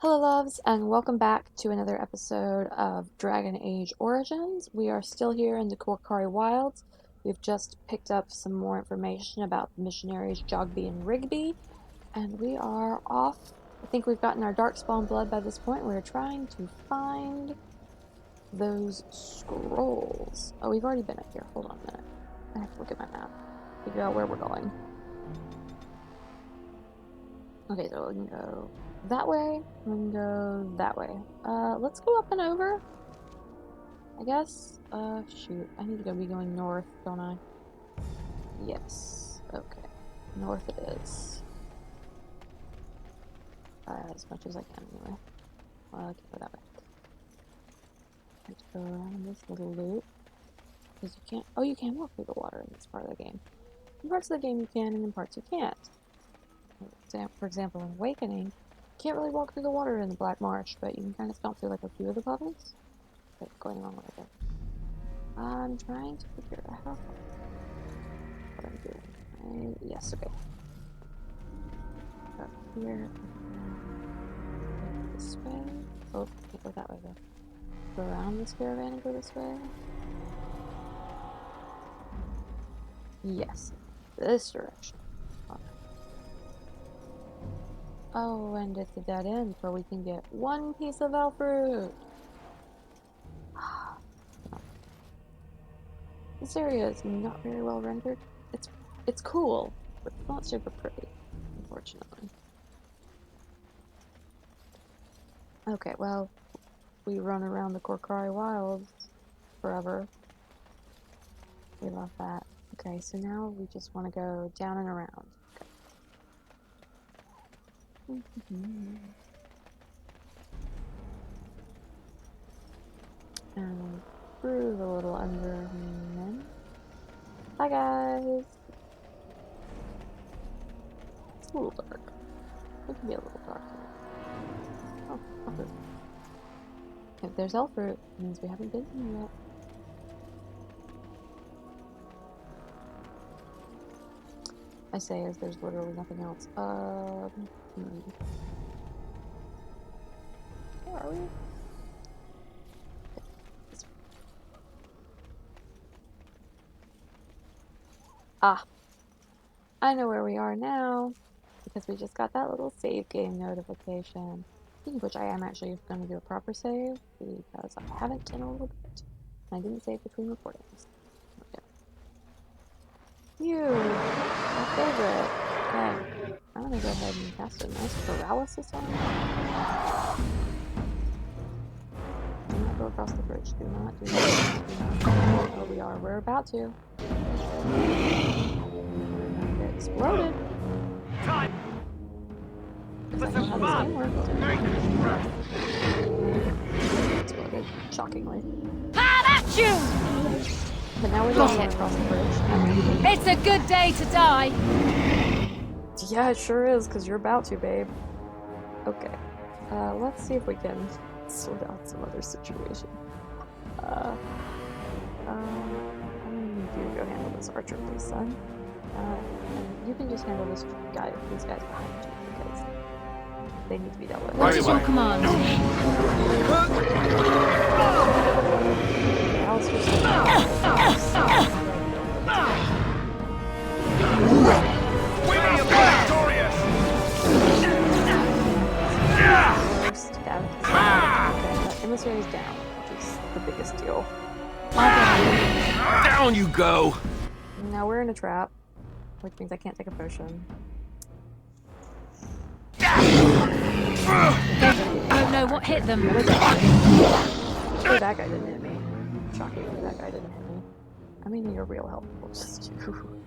Hello, loves, and welcome back to another episode of Dragon Age Origins. We are still here in the Korkari Wilds. We've just picked up some more information about the missionaries Jogby and Rigby, and we are off. I think we've gotten our Darkspawn blood by this point. We're trying to find those scrolls. Oh, we've already been up here. Hold on a minute. I have to look at my map, figure out where we're going. Okay, so we can go that way, we can go that way. Let's go up and over, I guess. Shoot, I need to be going north, don't I? Yes, okay. North it is. As much as I can, anyway. Well, I can't go that way. I have to go around this little loop. Because you can't, oh, you can walk through the water in this part of the game. In parts of the game you can, and in parts you can't. For example, in Awakening, you can't really walk through the water in the Black Marsh, but you can kind of stomp through like a few of the puddles. Okay, going along right there. I'm trying to figure out what I'm doing. Yes, okay. Up here. This way. Oh, can't go that way though. Go around this caravan and go this way. Yes, this direction. Oh, and it's a dead end where we can get one piece of elf fruit. This area is not very well rendered. It's cool, but it's not super pretty, unfortunately. Okay, well, we run around the Korkari Wilds forever. We love that. Okay, so now we just want to go down and around. And through the little underman. Hi guys! It's a little dark. It can be a little dark. Oh, elf fruit. If there's elf fruit, it means we haven't been here yet. I say as there's literally nothing else. Where are we? Ah, I know where we are now, because we just got that little save game notification. Speaking of which, I am actually going to do a proper save, because I haven't in a little bit. And I didn't save between recordings. Okay. Phew, my favorite. Okay, I'm going to go ahead and cast a nice paralysis on him. Do not go across the bridge. Do not do that. Oh, we're about to. It exploded. Time. Because I know how this game works. Exploded, shockingly. Hard at you! But now we're going across the bridge. It's a good day to die. Yeah, it sure is, because you're about to, babe. Okay. Let's see if we can sort out some other situation. I'm gonna need you to go handle this archer, please, son. And you can just handle these guys behind you, because they need to be dealt with. What is your command? Alistair's Emissary is down, which is the biggest deal. Down you go! Now we're in a trap, which means I can't take a potion. Oh no, what hit them? Oh, that guy didn't hit me. Shockingly, that guy didn't hit me. I mean, you're real helpful, just you.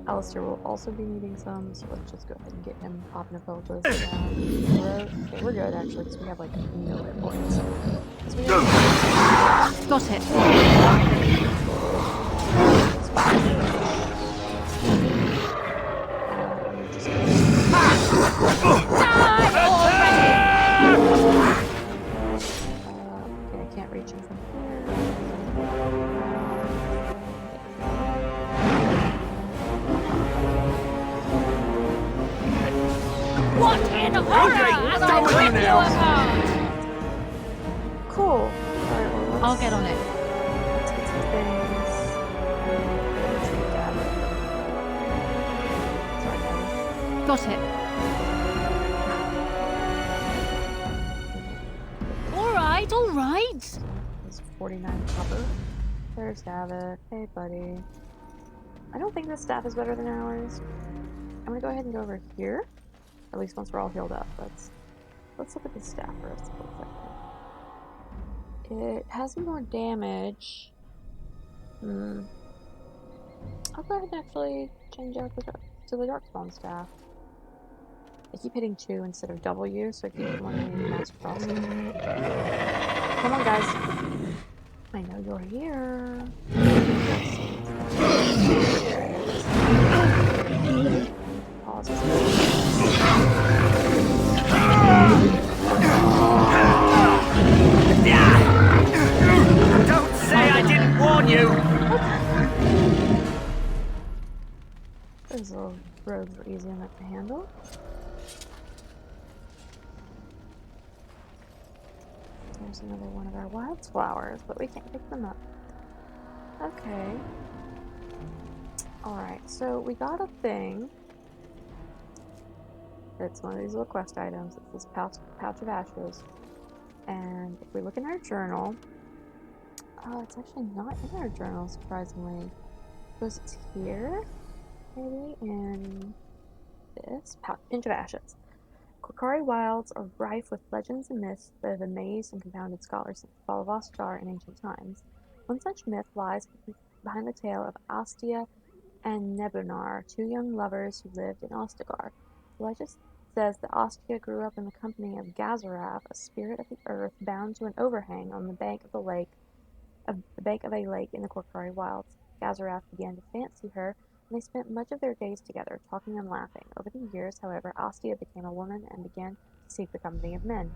Alistair will also be needing some, so let's just go ahead and get him popping a focus. Okay, we're good actually, because we have like no hit points. Got it. Okay, I can't reach him from here. What in Okay, As I done with you rip you now. apart! Cool. Alright, well, I'll get on it. let's get some things. Let's see, Dad. Sorry, Daddy. Got it. Alright, alright. It's 49 copper. There's Davit. Hey, buddy. I don't think this staff is better than ours. I'm gonna go ahead and go over here. At least once we're all healed up. Let's look at the staff first. It has more damage. I'll go ahead and actually change out to the Darkspawn staff. I keep hitting 2 instead of W, so I keep wanting to Master Crossing. Come on, guys. I know you're here. Pause. Don't say I didn't warn you! Those little rogues were easy enough to handle. There's another one of our wildflowers, but we can't pick them up. Okay. Alright, so we got a thing. It's one of these little quest items. It's this pouch of ashes. And if we look in our journal, oh, it's actually not in our journal, surprisingly. Because it's here, maybe, in this pinch of ashes. Korcari wilds are rife with legends and myths that have amazed and confounded scholars since the fall of Ostagar in ancient times. One such myth lies behind the tale of Astia and Nebunar, 2 young lovers who lived in Ostagar. The legend says that Astia grew up in the company of Gazarath, a spirit of the earth bound to an overhang on the bank of a lake in the Korcari wilds. Gazarath began to fancy her, and they spent much of their days together, talking and laughing. Over the years, however, Astia became a woman and began to seek the company of men.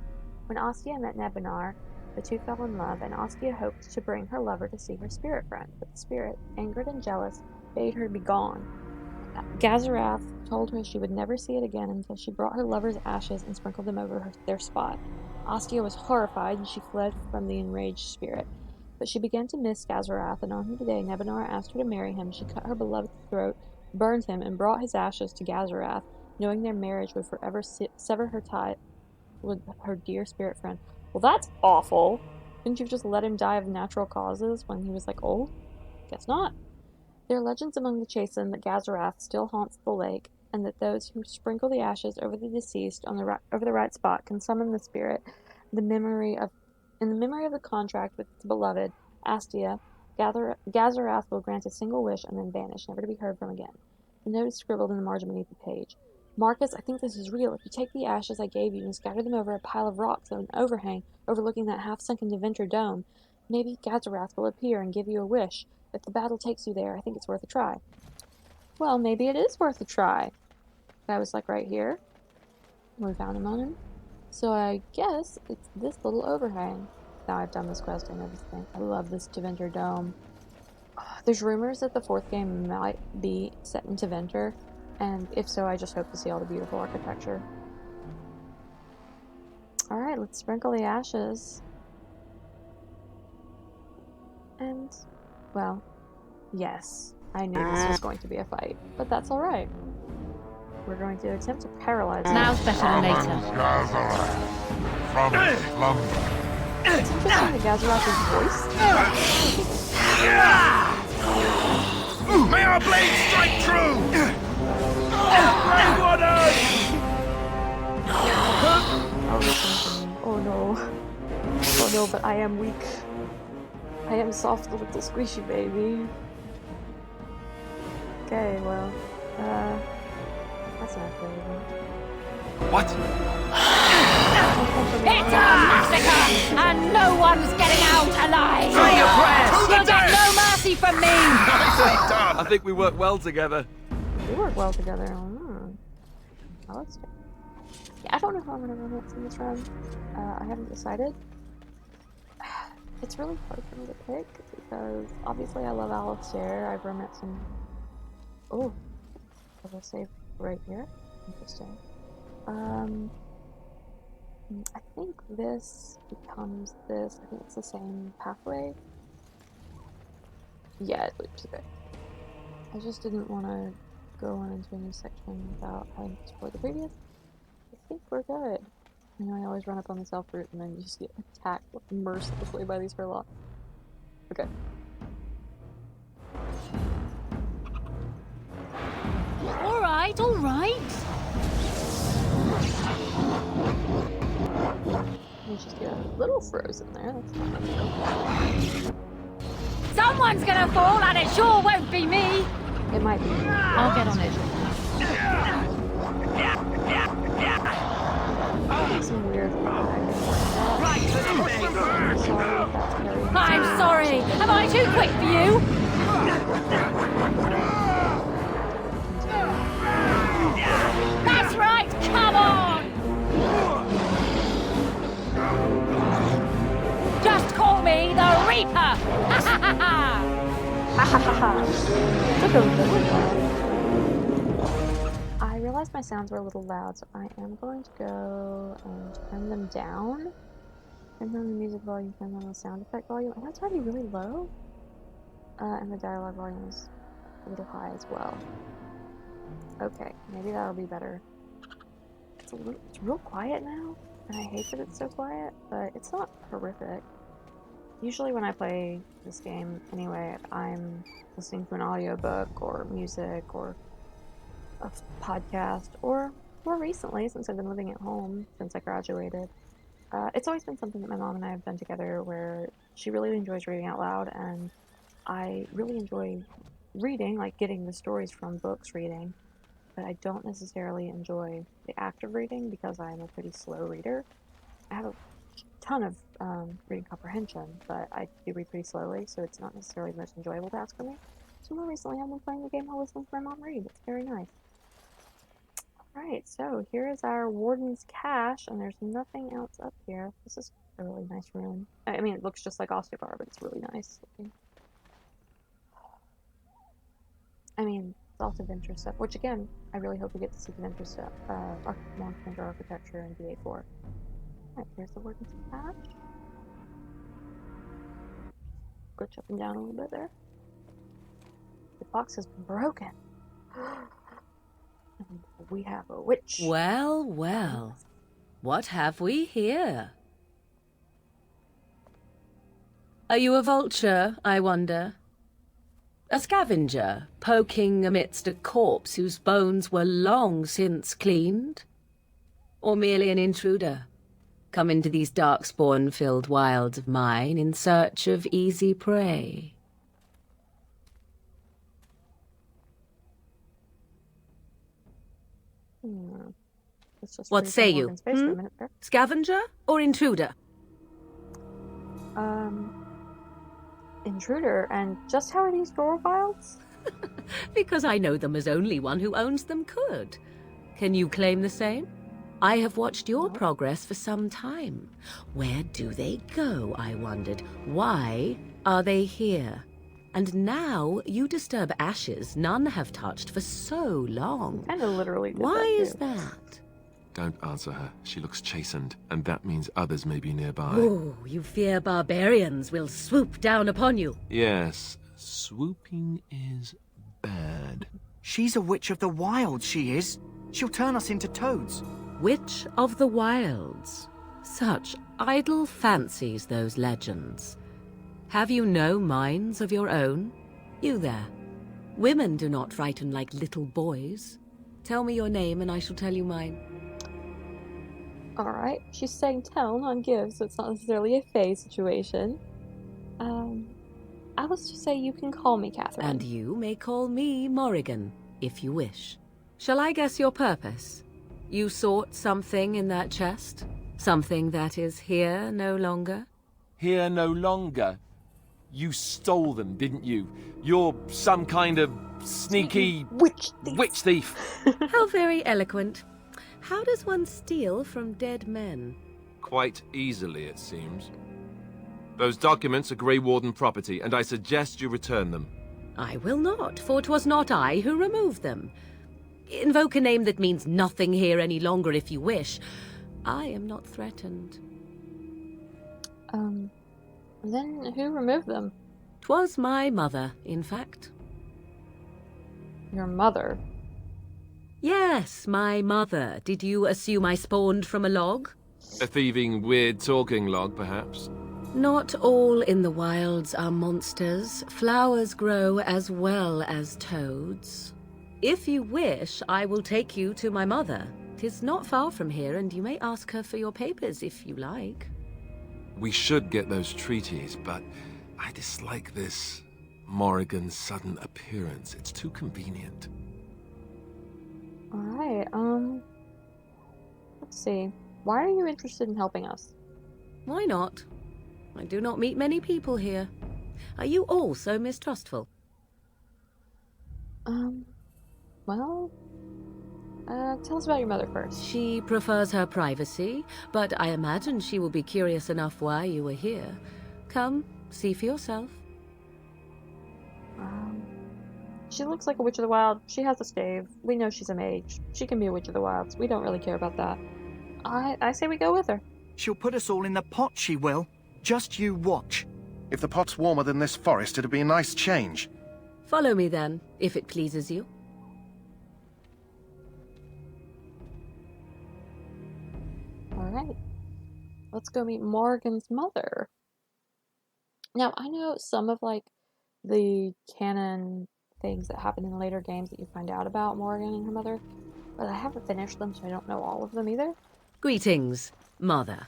When Astia met Nebunar, the two fell in love, and Astia hoped to bring her lover to see her spirit friend, but the spirit, angered and jealous, bade her be gone. Gazarath told her she would never see it again until she brought her lover's ashes and sprinkled them over their spot. Astia was horrified, and she fled from the enraged spirit. But she began to miss Gazarath, and on the day Nebunar asked her to marry him, she cut her beloved's throat, burned him, and brought his ashes to Gazarath, knowing their marriage would forever sever her tie with her dear spirit friend. Well, that's awful. Couldn't you just let him die of natural causes when he was, like, old? Guess not. There are legends among the Chasen that Gazarath still haunts the lake, and that those who sprinkle the ashes over the deceased over the right spot can summon the spirit. In the memory of the contract with its beloved, Astia, Gazarath will grant a single wish and then vanish, never to be heard from again. The note is scribbled in the margin beneath the page. Marcus, I think this is real. If you take the ashes I gave you and scatter them over a pile of rocks on an overhang overlooking that half-sunken Deventer dome, maybe Gazarath will appear and give you a wish. If the battle takes you there, I think it's worth a try. Well, maybe it is worth a try. Guy was like right here. We found him on him. So I guess it's this little overhang. Now I've done this quest, I know this thing. I love this Deventer dome. There's rumors that the 4th game might be set in Deventer, and if so, I just hope to see all the beautiful architecture. Alright, let's sprinkle the ashes. And, well, yes, I knew this was going to be a fight, but that's alright. We're going to attempt to paralyze him. Now's better than later. From slumber. It's interesting that Gazarath's voice. May our blade strike true! Blackwater! Oh no. Oh no, but I am weak. I am soft little squishy baby. Okay, well, that's not very good. What? It's a massacre, and no one's getting out alive! Say your prayers! You'll get no mercy from me! I think we work well together. We work well together. Oh, let's do. Yeah, I don't know who I'm gonna romance in this run. I haven't decided. It's really hard for me to pick because obviously I love Alistair. I've romanced him. Oh, I will save right here. Interesting. I think this becomes this. I think it's the same pathway. Yeah, it loops. Okay. I just didn't want to go on into a new section without having to explore the previous. I think we're good. You know, I always run up on the south route and then you just get attacked mercilessly by these Hurlocs. Okay. All right, all right. You just get a little frozen there. That's not ideal. Someone's gonna fall, and it sure won't be me. It might be. I'll get on it. Some weird lag. Right to the Sorry if that's very I'm sorry. Am I too quick for you? That's right. Come on. Just call me the Reaper. Ha ha ha ha. Ha ha ha ha. Took a really long. I realized my sounds were a little loud, so I am going to go and turn them down. Turn down the music volume, turn down the sound effect volume. I know it's already really low. And the dialogue volume is a little high as well. Okay, maybe that'll be better. It's real quiet now, and I hate that it's so quiet, but it's not horrific. Usually when I play this game, anyway, I'm listening to an audiobook or music or a podcast, or more recently, since I've been living at home since I graduated, it's always been something that my mom and I have done together where she really enjoys reading out loud, and I really enjoy reading, like getting the stories from books reading, but I don't necessarily enjoy the act of reading because I'm a pretty slow reader. I have a ton of reading comprehension, but I do read pretty slowly, so it's not necessarily the most enjoyable task for me. So more recently, I've been playing the game while listening to my mom read. It's very nice. Alright, so here is our Warden's Cache, and there's nothing else up here. This is a really nice room. I mean, it looks just like Osteobar, but it's really nice looking. I mean, it's also Venture stuff, which again, I really hope we get to see the Venture stuff, more Venture architecture in BA4. Alright, here's the Warden's Cache. Glitch up and down a little bit there. The box has been broken. And we have a witch. Well, well. What have we here? Are you a vulture, I wonder? A scavenger, poking amidst a corpse whose bones were long since cleaned? Or merely an intruder, come into these darkspawn-filled wilds of mine in search of easy prey? What say you? Scavenger or intruder? Intruder, and just how are these door wilds? Because I know them as only one who owns them could. Can you claim the same? I have watched your progress for some time. Where do they go, I wondered? Why are they here? And now you disturb ashes none have touched for so long. Kind of literally did Why that is too. that? Don't answer her. She looks chastened, and that means others may be nearby. Oh, you fear barbarians will swoop down upon you. Yes, swooping is bad. She's a witch of the wild, she is. She'll turn us into toads. Witch of the Wilds. Such idle fancies, those legends. Have you no minds of your own? You there. Women do not frighten like little boys. Tell me your name and I shall tell you mine. Alright, she's saying tell, not give, so it's not necessarily a Fae situation. I was to say you can call me Catherine. And you may call me Morrigan, if you wish. Shall I guess your purpose? You sought something in that chest? Something that is here no longer? Here no longer. You stole them, didn't you? You're some kind of sneaky witch thief. How very eloquent. How does one steal from dead men? Quite easily, it seems. Those documents are Grey Warden property, and I suggest you return them. I will not, for 'twas not I who removed them. Invoke a name that means nothing here any longer if you wish. I am not threatened. Then who removed them? 'Twas my mother, in fact. Your mother. Yes, my mother. Did you assume I spawned from a log? A thieving, weird talking log, perhaps? Not all in the wilds are monsters. Flowers grow as well as toads. If you wish, I will take you to my mother. 'Tis not far from here, and you may ask her for your papers if you like. We should get those treaties, but I dislike this Morrigan's sudden appearance. It's too convenient. Alright, let's see. Why are you interested in helping us? Why not? I do not meet many people here. Are you all so mistrustful? Well, tell us about your mother first. She prefers her privacy, but I imagine she will be curious enough why you are here. Come, see for yourself. She looks like a witch of the wild. She has a stave. We know she's a mage. She can be a witch of the wilds. We don't really care about that. I say we go with her. She'll put us all in the pot, she will. Just you watch. If the pot's warmer than this forest, it'd be a nice change. Follow me then, if it pleases you. Alright. Let's go meet Morgan's mother. Now, I know some of, like, the canon things that happen in later games that you find out about Morgan and her mother, but I haven't finished them, so I don't know all of them either. Greetings, Mother.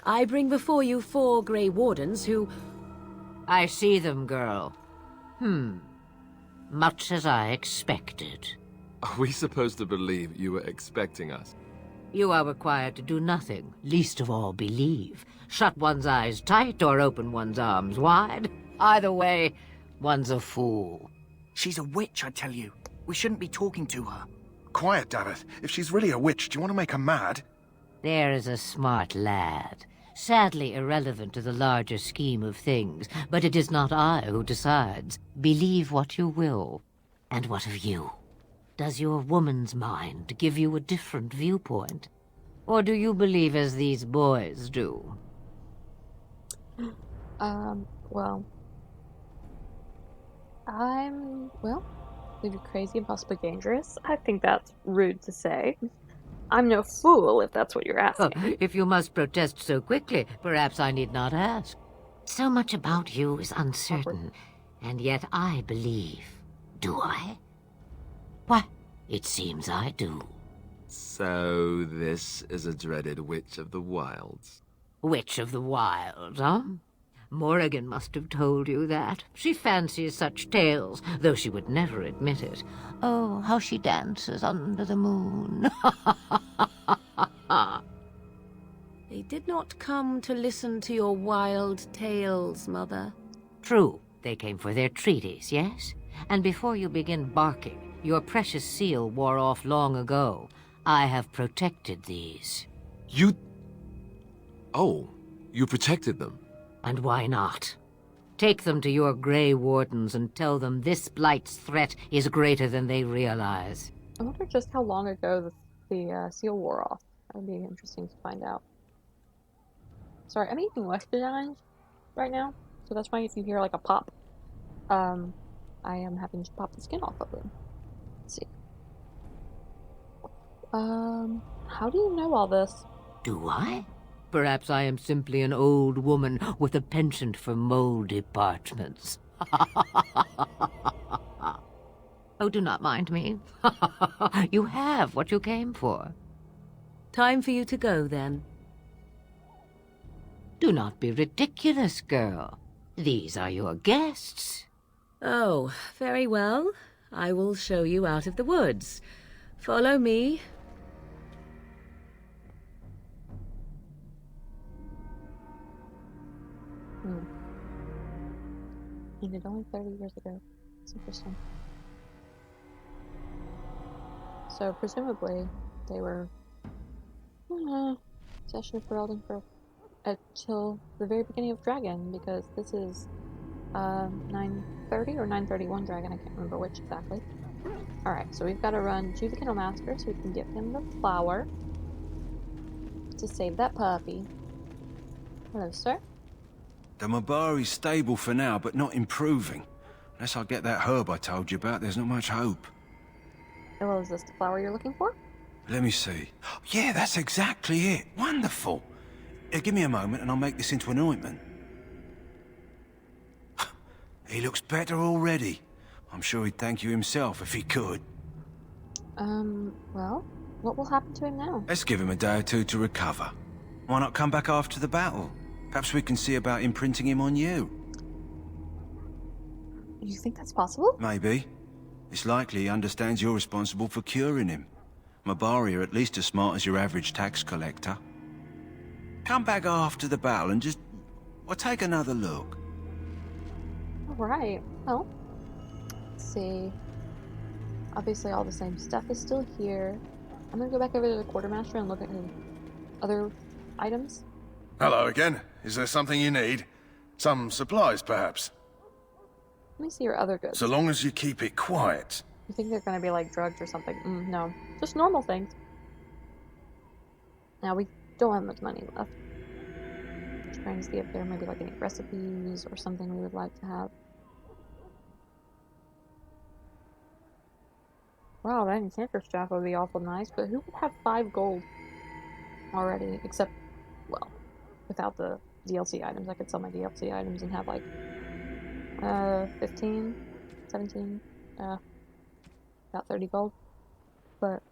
I bring before you 4 Grey Wardens who... I see them, girl. Much as I expected. Are we supposed to believe you were expecting us? You are required to do nothing, least of all believe. Shut one's eyes tight or open one's arms wide. Either way, one's a fool. She's a witch, I tell you. We shouldn't be talking to her. Quiet, Davith. If she's really a witch, do you want to make her mad? There is a smart lad. Sadly irrelevant to the larger scheme of things, but it is not I who decides. Believe what you will. And what of you? Does your woman's mind give you a different viewpoint? Or do you believe as these boys do? Well, well, maybe crazy and possibly dangerous. I think that's rude to say. I'm no fool, if that's what you're asking. If you must protest so quickly, perhaps I need not ask. So much about you is uncertain, and yet I believe. Do I? Why, it seems I do. So this is a dreaded witch of the wilds. Witch of the Wild, huh? Morrigan must have told you that. She fancies such tales, though she would never admit it. Oh, how she dances under the moon. They did not come to listen to your wild tales, Mother. True, they came for their treaties, yes? And before you begin barking, your precious seal wore off long ago. I have protected these. You... Oh, you protected them? And why not? Take them to your Grey Wardens and tell them this blight's threat is greater than they realize. I wonder just how long ago the seal wore off. That would be interesting to find out. Sorry, I'm eating Western right now, so that's why if you hear like a pop, I am having to pop the skin off of them. Let's see. How do you know all this? Do I? Perhaps I am simply an old woman with a penchant for moldy parchments. Oh, do not mind me. You have what you came for. Time for you to go, then. Do not be ridiculous, girl. These are your guests. Oh, very well. I will show you out of the woods. Follow me. Ended only 30 years ago. It's interesting. So presumably they were possession for Elden for until the very beginning of Dragon, because this is 930 or 931 Dragon, I can't remember which exactly. Alright, so we've got to run to the Kennel Master so we can give him the flower. to save that puppy. Hello, sir. The Mabari's stable for now, but not improving. Unless I get that herb I told you about, there's not much hope. Well, is this the flower you're looking for? Let me see. Yeah, that's exactly it. Wonderful. Give me a moment and I'll make this into an ointment. He looks better already. I'm sure he'd thank you himself if he could. Well, what will happen to him now? Let's give him a day or two to recover. Why not come back after the battle? Perhaps we can see about imprinting him on you. You think that's possible? Maybe. It's likely he understands you're responsible for curing him. Mabari are at least as smart as your average tax collector. Come back after the battle and just... well, take another look. Alright, well, let's see. Obviously all the same stuff is still here. I'm gonna go back over to the quartermaster and look at his other items. Hello again. Is there something you need? Some supplies, perhaps? Let me see your other goods. So long as you keep it quiet. You think they're gonna be like drugs or something? No, just normal things. Now we don't have much money left. Just trying to see if there may be like any recipes or something we would like to have. Wow, that enchanter staff would be awful nice, but who would have 5 gold already? Except, well, without the DLC items. I could sell my DLC items and have like 15, 17, about 30 gold. But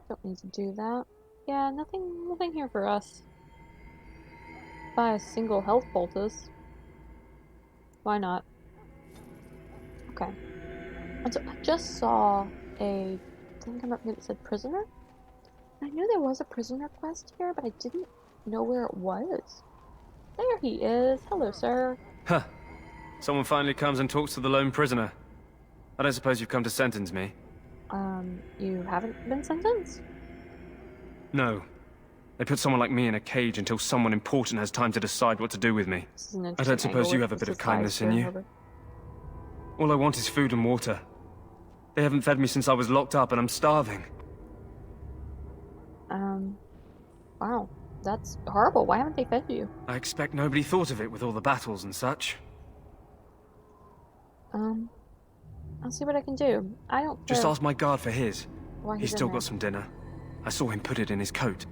don't need to do that. Yeah, nothing here for us. Buy a single health poultice. Why not? Okay. And so I just saw a thing come up here that said prisoner. I knew there was a prisoner quest here, but I didn't know where it was. There he is. Hello, sir. Huh. Someone finally comes and talks to the lone prisoner. I don't suppose you've come to sentence me? You haven't been sentenced? No. They put someone like me in a cage until someone important has time to decide what to do with me. This is an I interesting don't suppose angle you with have a bit of this kindness in guy's you. over. All I want is food and water. They haven't fed me since I was locked up and I'm starving. Wow. That's horrible. Why haven't they fed you? I expect nobody thought of it with all the battles and such. I'll see what I can do. I don't care Just ask my guard for his. why He's he's still in there. got some dinner. I saw him put it in his coat.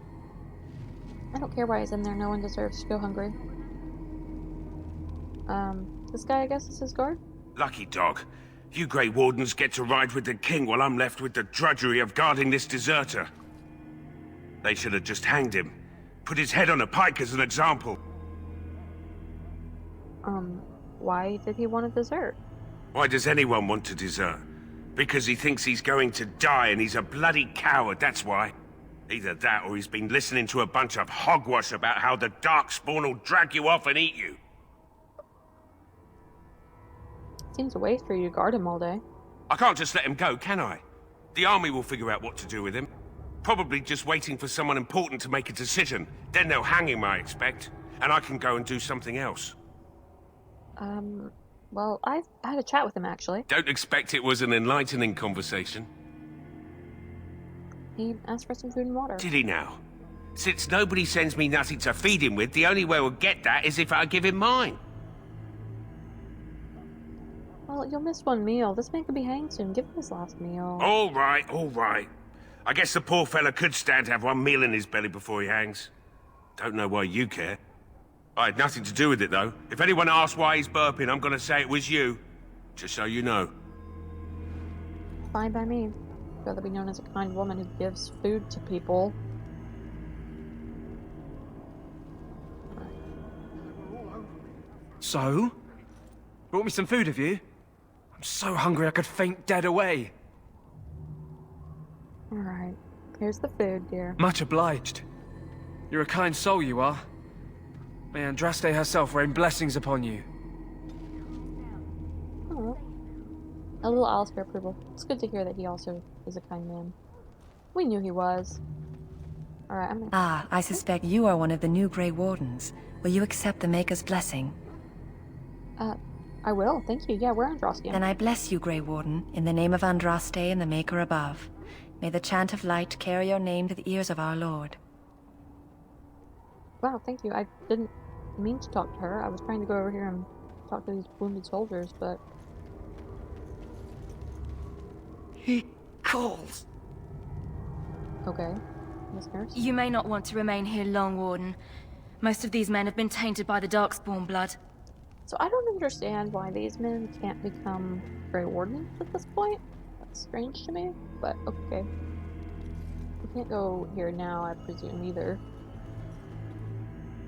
I don't care why he's in there. No one deserves to go hungry. This guy, I guess, is his guard? Lucky dog. You Grey Wardens get to ride with the king while I'm left with the drudgery of guarding this deserter. They should have just hanged him. Put his head on a pike as an example. Why did he want to desert? Why does anyone want to desert? Because he thinks he's going to die and he's a bloody coward, that's why. Either that or he's been listening to a bunch of hogwash about how the Darkspawn will drag you off and eat you. Seems a waste for you to guard him all day. I can't just let him go, can I? The army will figure out what to do with him. Probably just waiting for someone important to make a decision. Then they'll hang him, I expect. And I can go and do something else. Well, I had a chat with him, actually. Don't expect it was an enlightening conversation. He asked for some food and water. Did he now? Since nobody sends me nothing to feed him with, the only way we'll get that is if I give him mine. Well, you'll miss one meal. This man could be hanged soon. Give him his last meal. All right, all right. I guess the poor fella could stand to have one meal in his belly before he hangs. Don't know why you care. I had nothing to do with it, though. If anyone asks why he's burping, I'm gonna say it was you. Just so you know. Fine by me. I'd rather be known as a kind woman who gives food to people. So? Brought me some food, have you? I'm so hungry I could faint dead away. Alright. Here's the food, dear. Much obliged. You're a kind soul, you are. May Andraste herself rain blessings upon you. Oh. A little Alistair approval. It's good to hear that he also is a kind man. We knew he was. Alright, I'm gonna... Ah, I suspect you are one of the new Grey Wardens. Will you accept the Maker's blessing? I will, thank you. Yeah, we're Andrastian. Then I bless you, Grey Warden, in the name of Andraste and the Maker above. May the chant of light carry your name to the ears of our Lord. Wow, thank you. I didn't mean to talk to her. I was trying to go over here and talk to these wounded soldiers, but... He calls. Okay. Miss Nurse? You may not want to remain here long, Warden. Most of these men have been tainted by the Darkspawn blood. So I don't understand why these men can't become Grey Wardens at this point. That's strange to me, but okay. We can't go here now, I presume, either.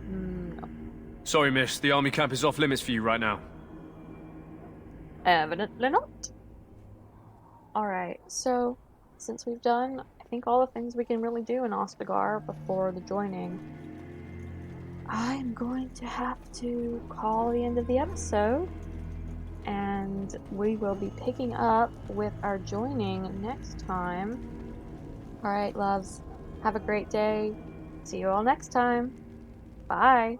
No. Sorry, miss. The army camp is off limits for you right now. Evidently not. Alright, so since we've done, I think, all the things we can really do in Ostagar before the joining, I'm going to have to call the end of the episode, and we will be picking up with our joining next time. Alright, loves, have a great day. See you all next time. Bye.